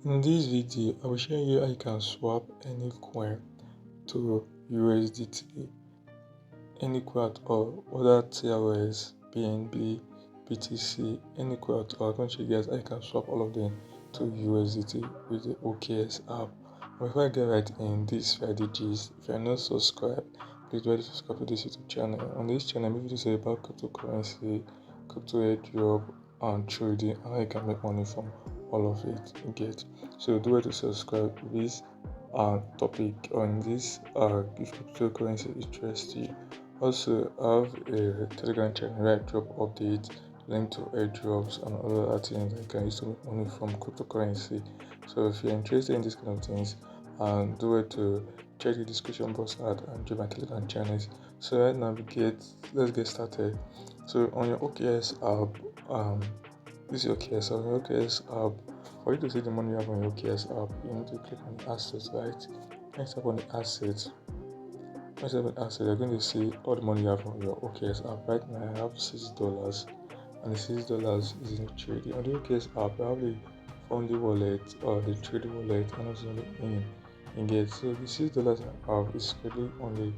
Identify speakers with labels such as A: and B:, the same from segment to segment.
A: In this video, I will show you how you can swap any coin to USDT, any coin at all, whether TRS, BNB, BTC, any coin at all. I'm going to show you guys how you can swap all of them to USDT with the OKX app. And before I get right in this Friday gist, if you are not subscribed, please do subscribe to this YouTube channel. On this channel, I'm videos about cryptocurrency, crypto airdrop, and trading, and how you can make money from all of it. You get. So do it to subscribe to this topic on this if cryptocurrency interests you. Also, I have a Telegram channel where I drop updates, link to airdrops and other things that you can use to make money from cryptocurrency. So if you're interested in these kind of things, do it to check the description box out and join my Telegram channels. So right now let's get started. So on your OKS app, this is OKS. On your OKS app, for you to see the money you have on your OKS app, you need to click on the assets, right? Next up on the assets. Once you have an asset, you're going to see all the money you have on your OKS app. Right now, I have $6, and the $6 is in trading. On the OKS app, I have the Fundy wallet or the trading wallet, and also the in so the $6 I have is currently on the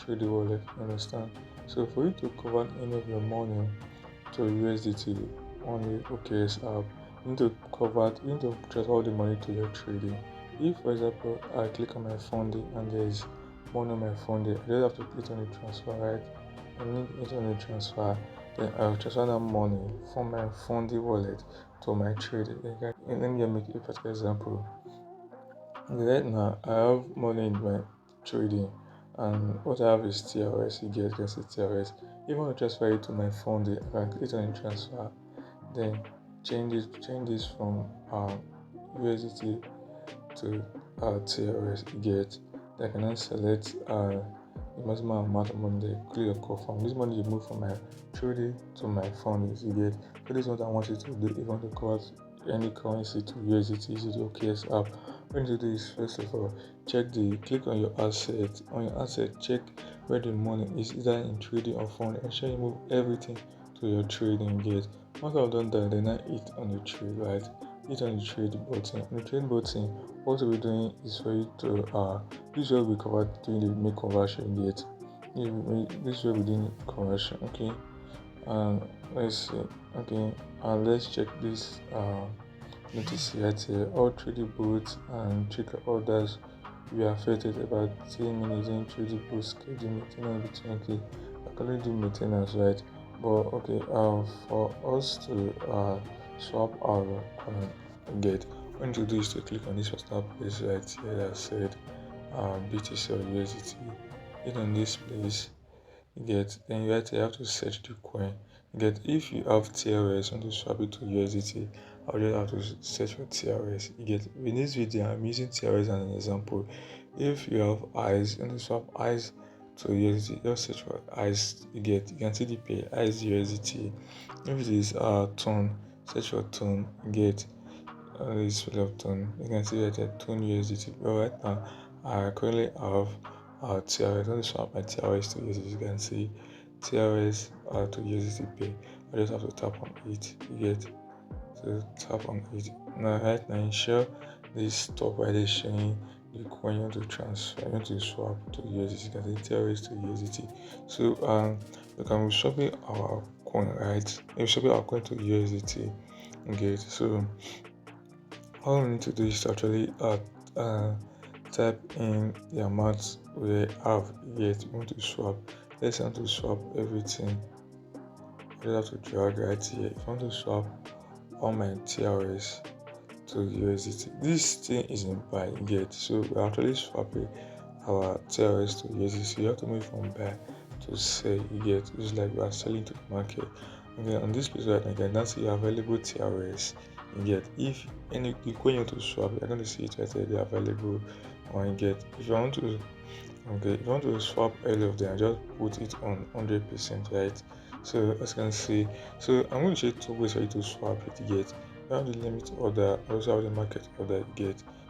A: trading wallet. You understand? So for you to convert any of your money to USDT on the OKS app, you need to transfer all the money to your trading. If, for example, I click on my Fundy and there is money on my Fundy, I just have to click on the transfer, right? I need it on the transfer, then I'll transfer that money from my Fundy wallet to my trading. And let me make a particular example. Right now, I have money in my trading, and what I have is TRS. You can see TRS. If I want to transfer it to my Fundy, I can click on the transfer, then change this from USDT to TRS. Then I can then select the maximum amount of money they click on confirm. This money you move from my trading to my fund. So this is what I want you to do. If you want to convert any currency to USDT, use the OKS app. What you need to do is, first of all, click on your asset. On your asset, check where the money is, either in trading or fund. Ensure you move everything to your trading gate. Once I've done that, then I hit on the trade, right? Hit on the trade button. On the trade button, what we're doing is for you to this way we cover doing the make conversion gate. This way we doing conversion, okay? Let's see, okay, let's check this notice right here. All trading bots and trader orders we are affected about 10 minutes in trading bot schedule maintenance between, okay, I can only do maintenance, right? But okay, for us to swap our get, what you need to do is to click on this particular place right here that said BTC or USDT. Hit on this place, then right here you have to search the coin. If you have TRS and to swap it to USDT, I'll just have to search for TRS. In this video I'm using TRS as an example. If you have eyes and to swap eyes to USDT, just search for eyes. You can see the pay eyes USDT. If it is tone, search for tone. This spell of tone. You can see right here tone USDT. But right now I currently have TRS. Let me swap my TRS to USDT. You can see TRS to USDT pay. I just have to tap on it. So tap on it. Now right now, ensure this top right is showing the coin you want to transfer, you want to swap to USDT. You can see TRS to USDT. So we can be swapping our coin, right? We're swapping our coin to USDT. So all we need to do is to actually type in the amount we have yet we want to swap. Let's want to swap everything. I just have to drag right here. If I want to swap all my TRS to USDT, this thing is in buy so we're actually swapping our TRS to USDT. So you have to move from buy to sell. It's like we are selling to the market. On this place right now, you can see your available TRS. If any coin you want to swap, you're going to see it right there, they're available. If you want to swap all of them, just put it on 100%, right? So as you can see, so I'm going to show you two ways for you to swap it. You have the limit order, also have the market order.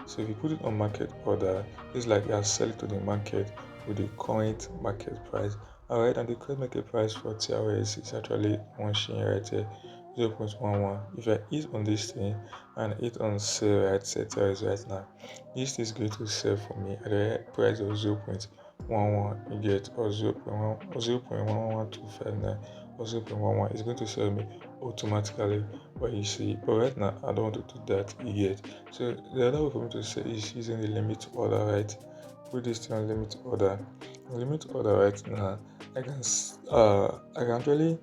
A: So if you put it on market order, it's like you are selling to the market with the current market price. Alright, and the current market price for TRS is actually one share right here. 0.11. If I hit on this thing and hit on sell, right, set TRS right now, this thing is going to sell for me at the price of 0.11, you get, or 0.1 or 0.11259 or 0.11. It's going to sell me automatically. But you see, but right now I don't want to do that, you get. So the other way for me to say is using the limit order, right? Put this thing on limit order. Limit order right now, I can actually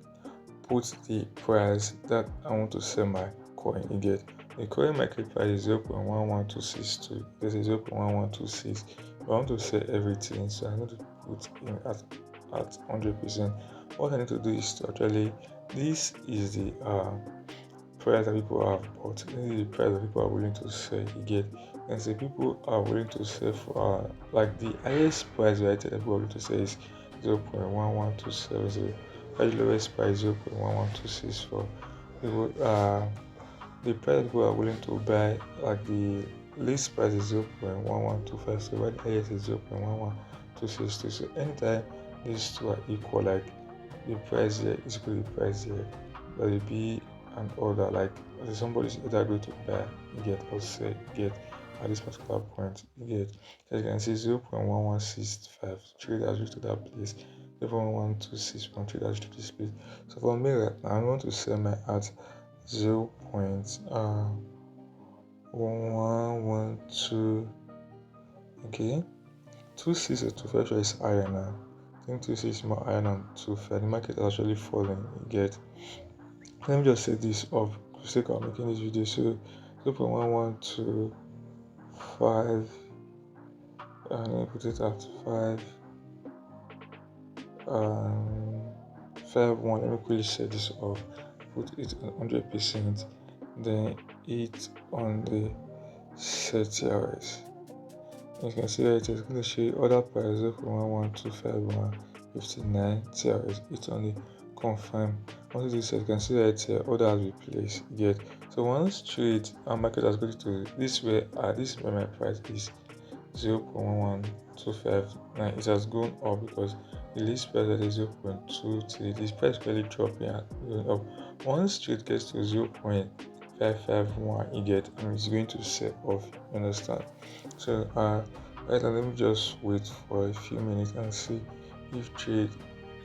A: put the price that I want to sell my coin. You get, the current market price is 0.11262. This is 0.1126. I want to sell everything, so I'm going to put in at 100%. What I need to do is to actually, this is the price that people have bought. This is the price that people are willing to sell. You get, and say people are willing to sell for like the highest price right that people are willing to sell is 0.11270. The lowest price 0.11264. People the price people are willing to buy, like the least price is 0.1125, so while the highest is 0.11262. So anytime these two are equal, like the price here is equal to the price here, there will be an order, like somebody's either going to buy, you get, or sell, you get, at this particular point, you get. As you can see, 0.1165 trade has reached to that place, 0.1261 trade has reached to this place. So for me right now, I want to sell my at 0.1112. Okay, 26 or 25 is higher now. I think 26 is more higher than 25. The market is actually falling, you get. Let me just set this up for the sake of making this video. So 0.1125, and let me put it at 5 5 1. Let me quickly set this up, put it on 100%, then hit on the set TRS. As you can see right here, it's going to show you other price 0.1125159 TRS. It's on the confirm. Once this you can see right here, order has been placed. You get. So once trade and market has got to this way, this is where my price is 0.11259. It has gone up because the list price is 0.23. This price clearly dropping and going up. Once trade gets to 0.551, you get, and it's going to sell off. You understand? So right now, let me just wait for a few minutes and see if trade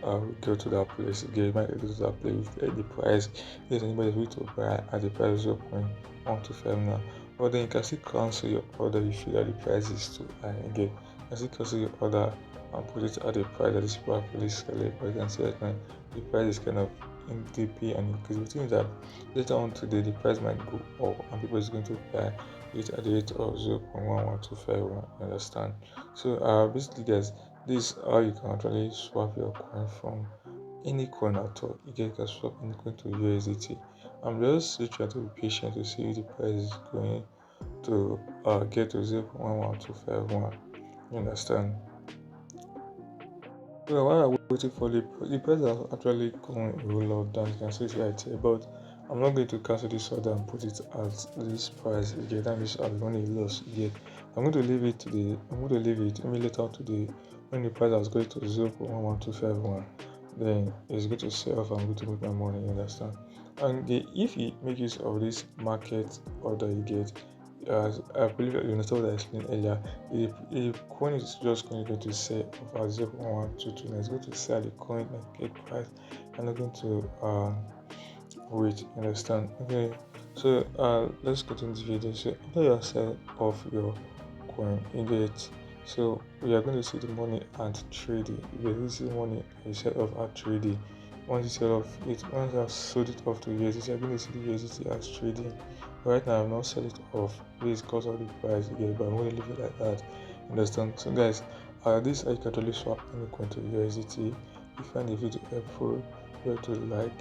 A: will go to that place again. Might go to that place if the price, if anybody will to buy at the price of 0.125 now. But then you can still cancel your order if you feel that the price is too high again. You can still cancel your order and put it at the price that is properly selling. But you can see that now the price is kind of in DP and increase. The thing is that later on today the price might go up and people is going to buy it at the rate of 0.11251. You understand? So basically guys, this is how you can actually swap your coin from any coin at all. You can swap any coin to USDT. I'm just trying to be patient to see if the price is going to get to 0.11251. You understand? So while I'm waiting for the price has actually gone a whole lot down. You can see it right here, but I'm not going to cancel this order and put it at this price again. That means I've only lost again. I'm going to leave it maybe later on today when the price has gone to 0.11251. Then it's going to sell off. I'm going to make my money. You understand? And if you make use of this market order, you get, as I believe you understand what I explained earlier, the coin is just going to sell over 0.1229. It's going to sell the coin market price. I'm not going to wait. You understand? Okay. So let's continue the video. So after you sell off your coin, you get. So we are going to see the money at trading. You get to see the money you sell off at trading. Once you sell off it, once I've sold it off to USDT, you're going to see the USDT as trading. Right now, I've not sold it off because of the price again, but I'm going to leave it like that. Understand? So, guys, this I can actually swap any coin to USDT. If you find the video helpful, you have to like,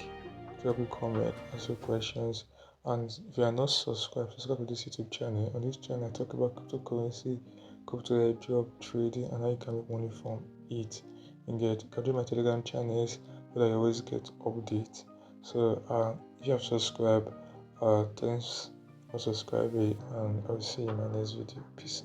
A: drop a comment, ask your questions, and if you are not subscribed, subscribe to this YouTube channel. On this channel, I talk about cryptocurrency, crypto airdrop, trading, and how you can make money from it. You can join my Telegram channels so that you always get updates. So if you have subscribed, thanks for subscribing, and I'll see you in my next video. Peace.